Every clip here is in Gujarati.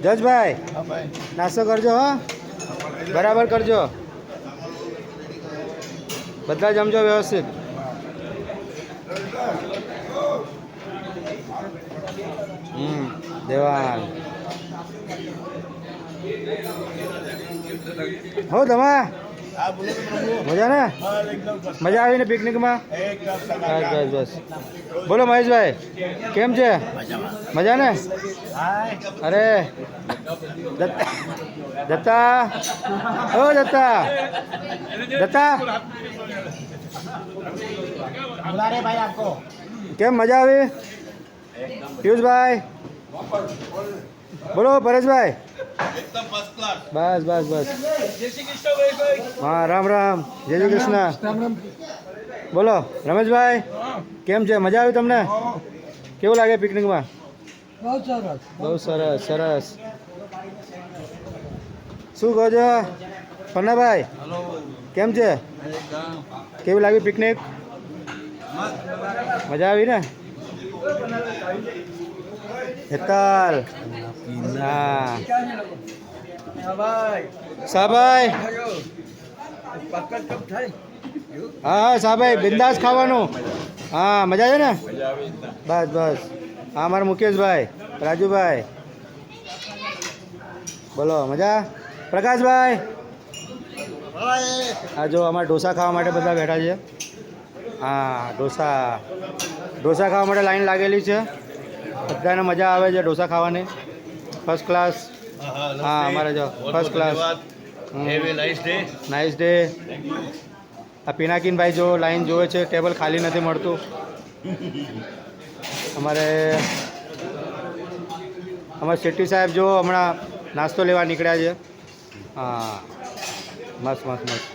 જજભાઈ નાસ્તો કરજો હો, બરાબર કરજો, બધા જમજો વ્યવસ્થિત. દેવાન હો તમા મજા ને? મજા આવી ને પિકનિકમાં? બસ બસ બસ. બોલો મહેશભાઈ, કેમ છે? મજા ને? અરે દત્તા, ઓ દત્તા, દત્તા કેમ મજા આવી? પિયુષભાઈ બોલો, પરેશભાઈ બસ બસ બસ. હા રામ રામ, જય શ્રી કૃષ્ણ. બોલો રમેશભાઈ, કેમ છે? મજા આવી તમને? કેવું લાગે પિકનિકમાં? બહુ સરસ સરસ. શું કહો છો પન્નાભાઈ, કેમ છે? કેવું લાગ્યું પિકનિક? મજા આવી ને? હેતલ, હા સાભાઈ, હા સાભાઈ બિંદાસ ખાવાનું. હા મજા છે ને? બસ બસ. હા અમારા મુકેશભાઈ, રાજુભાઈ બોલો મજા? પ્રકાશભાઈ, હા જો અમારે ઢોસા ખાવા માટે બધા બેઠા છે. હા ઢોસા ખાવા માટે લાઈન લાગેલી છે. બધાને મજા આવે છે ઢોસા ખાવાની. First class. હા અમારે જો ફર્સ્ટ ક્લાસ. Nice day. આ પિનાકીનભાઈ જો લાઈન જોવે છે, ટેબલ ખાલી નથી મળતું. અમારે શેટ્ટી સાહેબ જો હમણાં નાસ્તો લેવા નીકળ્યા છે. હા મસ્ત મસ્ત મસ્ત.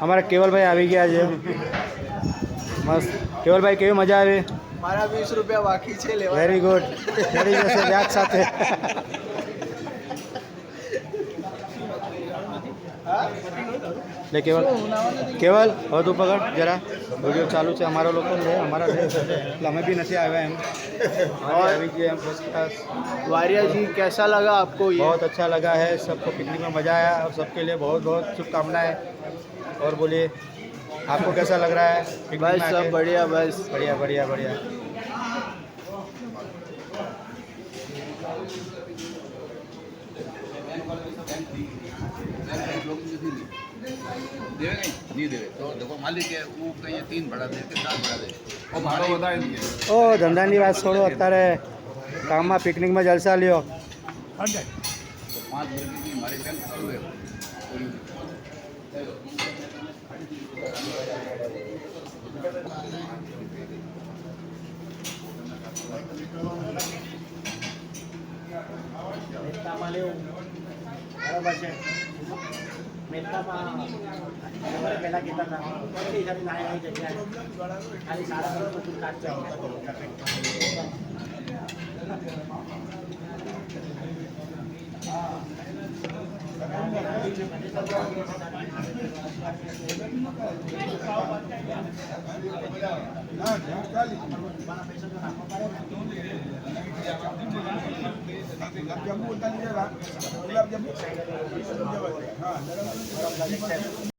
અમારા કેવલભાઈ આવી ગયા છે. મસ્ત. કેવલભાઈ કેવી મજા આવી? મારા 20 રૂપિયા બાકી છે લેવા. Very good. મળી જશે વ્યાજ સાથે. લે કેવલ, કેવલ હવે તું પકડ જરા. વિડીયો ચાલુ છે અમારા લોકો લે, અમારા લે એટલે અમે भी નથી આવ્યા એમ. આવી ગયા એમ फर्स्ट क्लास. वारिया जी कैसा लगा आपको? ये बहुत अच्छा लगा है, सबको पिकनिक में मज़ा आया और सबके लिए बहुत बहुत शुभकामनाएं. और बोलिए आपको कैसा लग रहा है? बस सब बढ़िया, बस बढ़िया बढ़िया बढ़िया. नहीं देवे तो देखो मालिक है वो कहीं 3 बढ़ा दे के 4 बढ़ा दे और भाड़ो बता देंगे. ઓ ધંધાની વાત છોડો, અત્યારે કામમાં પિકનિકમાં જલસા લ્યો. तो 5 रुपये की हमारे बैंक चालू है. બરાબર છે. મહેતામાં પહેલાં કહેતા હતા કેટલી સારી નાની જગ્યા ખાલી 3.5 કાચ ગુલાબ જાંબુ